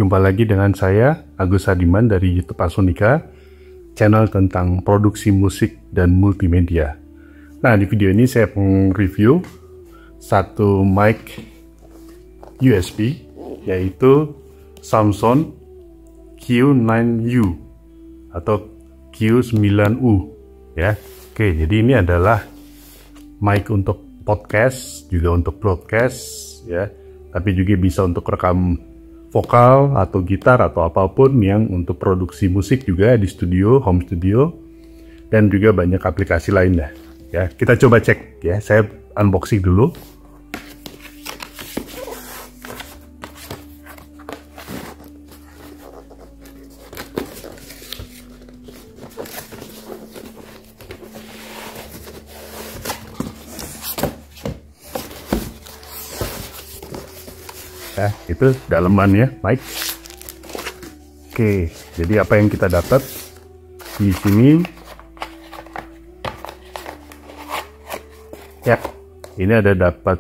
Jumpa lagi dengan saya, Agus Hadiman dari YouTube Asonika, channel tentang produksi musik dan multimedia. Nah, di video ini saya review satu mic USB, yaitu Samson Q9U atau Q9U ya. Oke, jadi ini adalah mic untuk podcast, juga untuk broadcast ya, tapi juga bisa untuk rekam vokal atau gitar atau apapun yang untuk produksi musik juga di studio, home studio, dan juga banyak aplikasi lainnya ya. Kita coba cek ya, saya unboxing dulu. Ya, itu dalemannya mic. Oke, jadi apa yang kita dapat di sini? Ya, ini ada dapat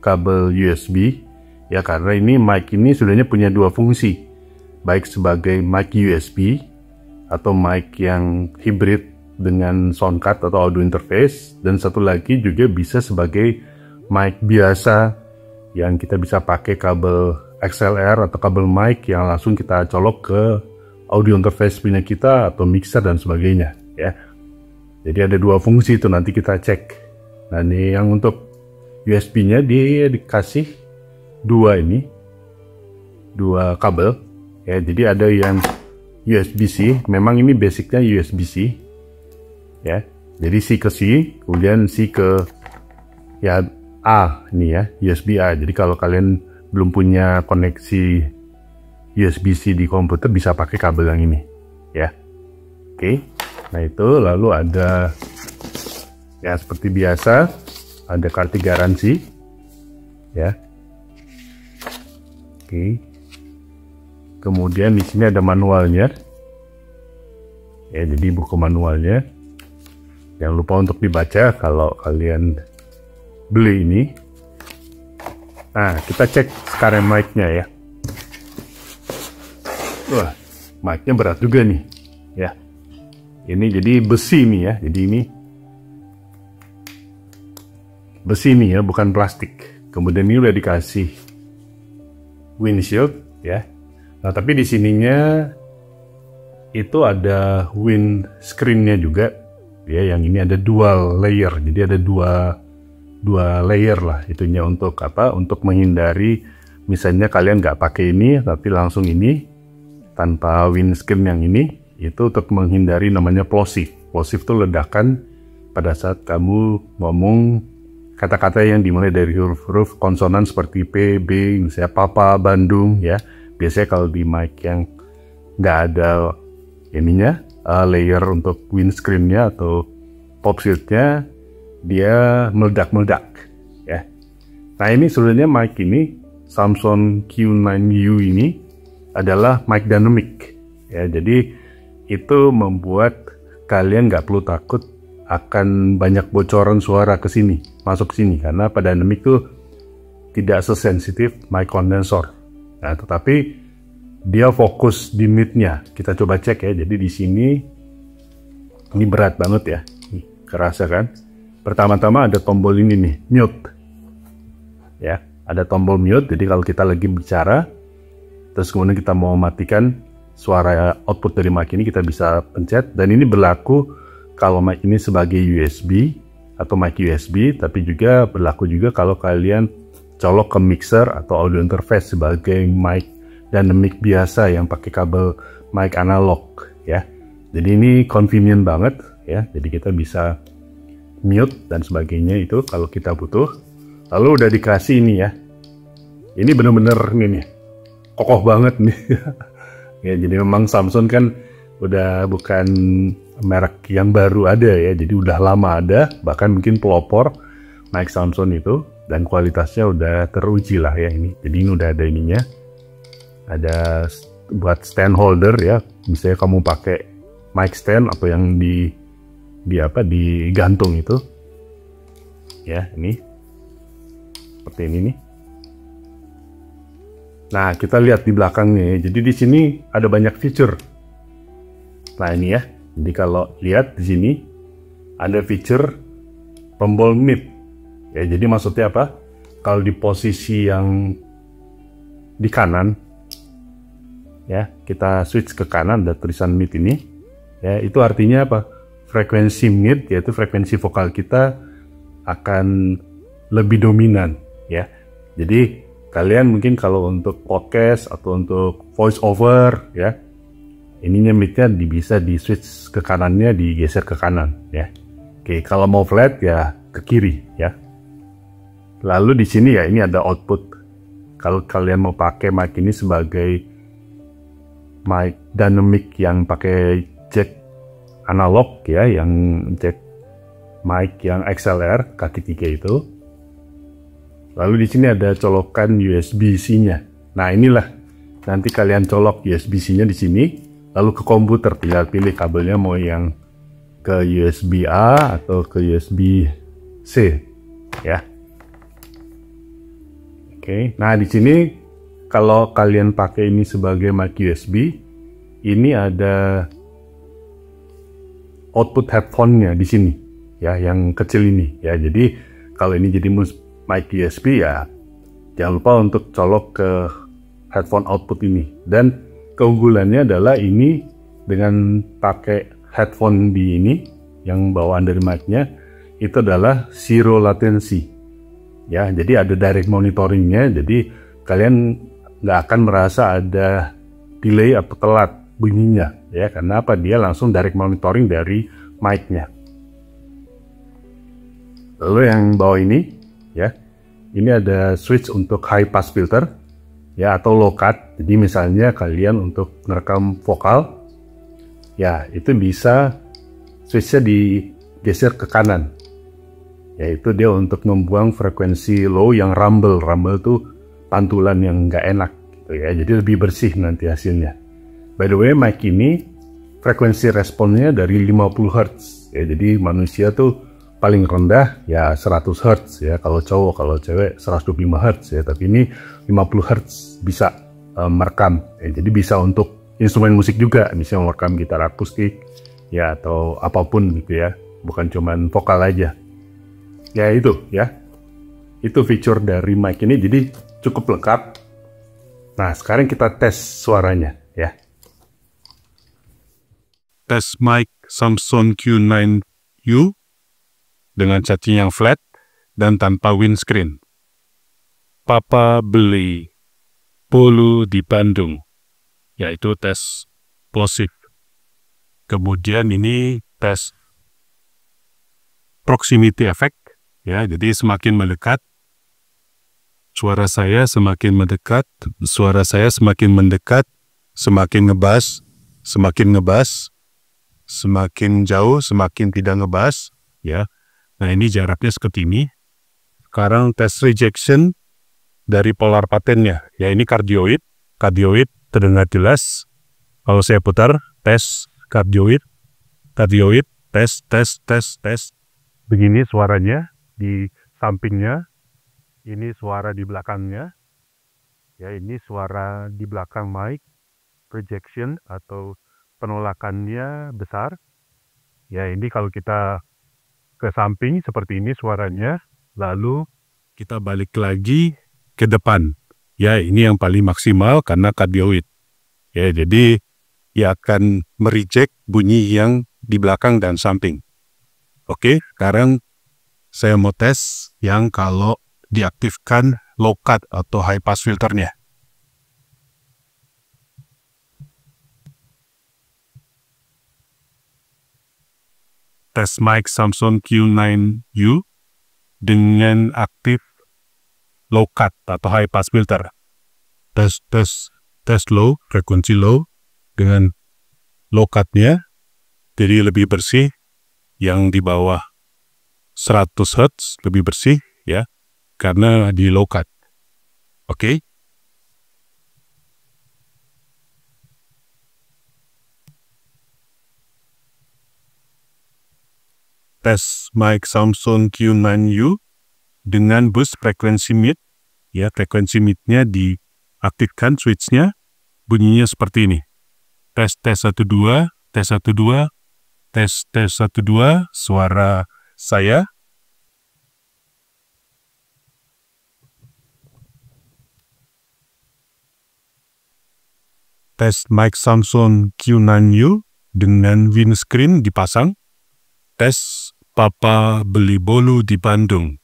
kabel USB ya, karena ini mic ini sebenarnya punya dua fungsi, baik sebagai mic USB atau mic yang hybrid dengan sound card atau audio interface, dan satu lagi juga bisa sebagai mic biasa yang kita bisa pakai kabel XLR atau kabel mic yang langsung kita colok ke audio interface punya kita atau mixer dan sebagainya ya. Jadi ada dua fungsi itu, nanti kita cek. Nah, ini yang untuk USB-nya dia dikasih dua kabel ya. Jadi ada yang USB-C, memang ini basicnya USB-C ya. Jadi C ke C, kemudian C ke ya A, ini ya, USB A. Jadi kalau kalian belum punya koneksi USB-C di komputer, bisa pakai kabel yang ini ya. Oke, nah itu lalu ada ya seperti biasa, ada kartu garansi ya. Oke, kemudian di sini ada manualnya ya, jadi buku manualnya. Jangan lupa untuk dibaca kalau kalian beli ini. Nah, kita cek sekarang mic-nya ya. Wah, mic-nya berat juga nih ya. Ini jadi besi nih ya. Jadi ini besi nih ya, bukan plastik. Kemudian ini udah dikasih windshield ya. Nah, tapi di sininya itu ada windscreen-nya juga ya. Yang ini ada dual layer. Jadi ada dua layer lah itunya. Untuk apa? Untuk menghindari misalnya kalian nggak pakai ini tapi langsung ini tanpa windscreen yang ini, itu untuk menghindari namanya plosive. Plosive itu ledakan pada saat kamu ngomong kata-kata yang dimulai dari huruf konsonan seperti P, B, misalnya Papa, Bandung ya. Biasanya kalau di mic yang nggak ada ininya layer untuk windscreen-nya atau pop shield-nya, dia meledak-meledak ya. Nah, ini sebenarnya mic ini Samson Q9U ini adalah mic dynamic ya. Jadi itu membuat kalian nggak perlu takut akan banyak bocoran suara ke sini, masuk sini, karena pada dynamic itu tidak sesensitif mic condenser. Nah, tetapi dia fokus di mid-nya. Kita coba cek ya. Jadi di sini ini berat banget ya. Nih, kerasa kan? Pertama-tama ada tombol ini nih, mute ya, ada tombol mute. Jadi kalau kita lagi bicara terus kemudian kita mau matikan suara output dari mic ini, kita bisa pencet. Dan ini berlaku kalau mic ini sebagai USB atau mic USB, tapi juga berlaku juga kalau kalian colok ke mixer atau audio interface sebagai mic dynamic biasa yang pakai kabel mic analog ya. Jadi ini convenient banget ya. Jadi kita bisa mute dan sebagainya itu kalau kita butuh. Lalu udah dikasih ini ya. Ini bener-bener ini kokoh banget nih. Ya, jadi memang Samson kan udah bukan merek yang baru ada ya. Jadi udah lama ada, bahkan mungkin pelopor mic Samson itu, dan kualitasnya udah teruji lah ya ini. Jadi ini udah ada ininya. Ada buat stand holder ya. Misalnya kamu pakai mic stand atau yang digantung itu ya, ini seperti ini nih Nah, kita lihat di belakangnya ya. Jadi di sini ada banyak feature. Nah, ini ya. Jadi kalau lihat di sini ada feature tombol mid. Ya, jadi maksudnya apa? Kalau di posisi yang di kanan ya, kita switch ke kanan, ada tulisan mid ini. Ya, itu artinya apa? Frekuensi mid, yaitu frekuensi vokal kita akan lebih dominan ya. Jadi kalian mungkin kalau untuk podcast atau untuk voice over ya, ininya midnya bisa di switch ke kanannya, digeser ke kanan ya. Oke, kalau mau flat ya ke kiri ya. Lalu di sini ya, ini ada output. Kalau kalian mau pakai mic ini sebagai mic dynamic yang pakai jack analog ya, yang jack mic yang XLR kaki 3 itu. Lalu di sini ada colokan USB-C-nya. Nah, inilah nanti kalian colok USB-C-nya di sini, lalu ke komputer tinggal pilih kabelnya mau yang ke USB A atau ke USB C ya. Oke. Nah, di sini kalau kalian pakai ini sebagai mic USB, ini ada output headphone-nya di sini ya, yang kecil ini ya. Jadi kalau ini jadi mic USB ya, jangan lupa untuk colok ke headphone output ini. Dan keunggulannya adalah ini dengan pakai headphone di ini yang bawaan dari mic-nya itu adalah zero latency ya. Jadi ada direct monitoringnya, jadi kalian nggak akan merasa ada delay atau telat bunyinya ya, karena apa? Dia langsung direct monitoring dari mic-nya. Lalu yang bawah ini ya, ini ada switch untuk high pass filter ya, atau low cut. Jadi misalnya kalian untuk merekam vokal ya, itu bisa switchnya digeser ke kanan, yaitu dia untuk membuang frekuensi low yang rumble. Rumble tuh pantulan yang nggak enak gitu ya, jadi lebih bersih nanti hasilnya. By the way, mic ini frekuensi responnya dari 50 Hz ya, jadi manusia tuh paling rendah ya 100 Hz ya, kalau cowok, kalau cewek 125 Hz ya, tapi ini 50 Hz bisa merekam ya, jadi bisa untuk instrumen musik juga, misalnya merekam gitar akustik ya atau apapun gitu ya, bukan cuman vokal aja ya. Itu ya, itu fitur dari mic ini, jadi cukup lengkap. Nah, sekarang kita tes suaranya ya. Tes mic Samson Q9U dengan chatting yang flat dan tanpa windscreen. Papa beli Polu di Bandung, yaitu tes plosive. Kemudian ini tes proximity effect ya, jadi semakin mendekat suara saya semakin mendekat, suara saya semakin mendekat, semakin ngebas, semakin ngebas, semakin jauh semakin tidak ngebas ya. Nah, ini jaraknya seperti ini. Sekarang tes rejection dari polar pattern-nya. Ya, ini kardioid. Kardioid terdengar jelas. Kalau saya putar, tes kardioid. Kardioid, tes. Begini suaranya di sampingnya. Ini suara di belakangnya. Ya, ini suara di belakang mic. Rejection atau penolakannya besar. Ya, ini kalau kita ke samping seperti ini suaranya, lalu kita balik lagi ke depan. Ya, ini yang paling maksimal karena kardioid. Ya, jadi ia akan mereject bunyi yang di belakang dan samping. Oke, sekarang saya mau tes yang kalau diaktifkan low cut atau high pass filternya. Tes mic Samson Q9U dengan aktif low cut atau high pass filter. Tes low, frekuensi low dengan low cut-nya, jadi lebih bersih. Yang di bawah 100 Hz lebih bersih ya, karena di low cut. Oke. Tes mic Samson Q9U dengan boost frekuensi mid ya, frekuensi midnya di aktifkan switch-nya, bunyinya seperti ini. Tes 12, tes 12, tes 12, suara saya. Tes mic Samsung Q9U dengan windscreen dipasang. Tes Papa beli bolu di Bandung.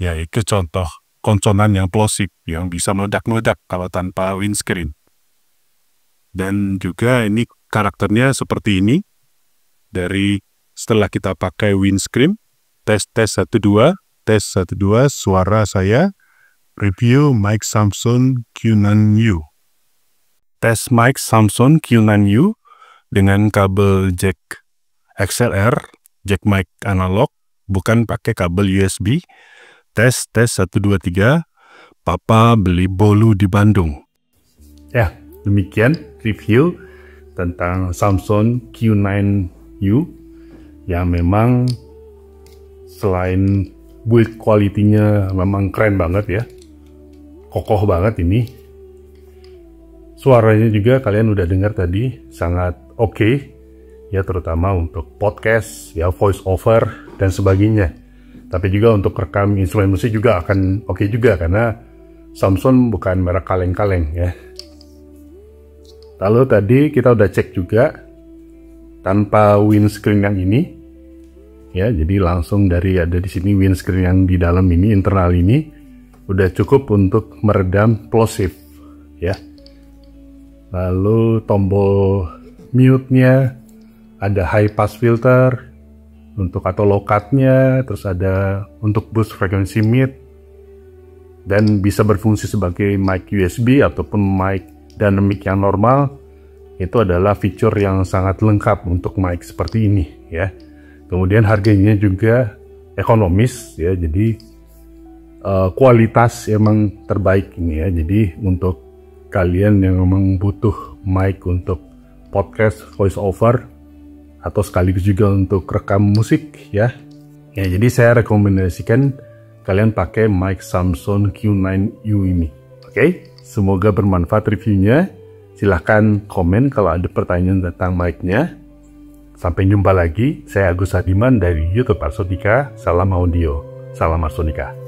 Ya, itu contoh konsonan yang plosip, yang bisa meledak-meledak kalau tanpa windscreen. Dan juga ini karakternya seperti ini. Dari setelah kita pakai windscreen, tes 12, tes 12, suara saya, review mic Samsung Q9U. Tes mic Samsung Q9U dengan kabel jack XLR, jack mic analog, bukan pakai kabel USB. Tes 1, 2, 3, Papa beli bolu di Bandung. Ya, demikian review tentang Samsung Q9U yang memang selain build quality-nya memang keren banget ya, kokoh banget ini. Suaranya juga kalian udah dengar tadi sangat oke, ya terutama untuk podcast, ya voice over dan sebagainya. Tapi juga untuk rekam instrumen musik juga akan oke juga karena Samsung bukan merek kaleng-kaleng ya. Lalu tadi kita udah cek juga tanpa windscreen yang ini, ya jadi langsung dari ada di sini windscreen yang di dalam ini, internal ini udah cukup untuk meredam plosive ya. Lalu tombol mute-nya, ada high pass filter untuk atau low cut-nya, terus ada untuk boost frekuensi mid, dan bisa berfungsi sebagai mic USB ataupun mic dynamic yang normal. Itu adalah fitur yang sangat lengkap untuk mic seperti ini ya. Kemudian harganya juga ekonomis ya, jadi kualitas emang terbaik ini ya. Jadi untuk kalian yang memang butuh mic untuk podcast, voice over, atau sekaligus juga untuk rekam musik ya. Ya, jadi saya rekomendasikan kalian pakai mic Samsung Q9U ini. Oke, semoga bermanfaat reviewnya. Silahkan komen kalau ada pertanyaan tentang mic-nya. Sampai jumpa lagi. Saya Agus Hadiman dari YouTube Arsonika. Salam audio, salam Arsonika.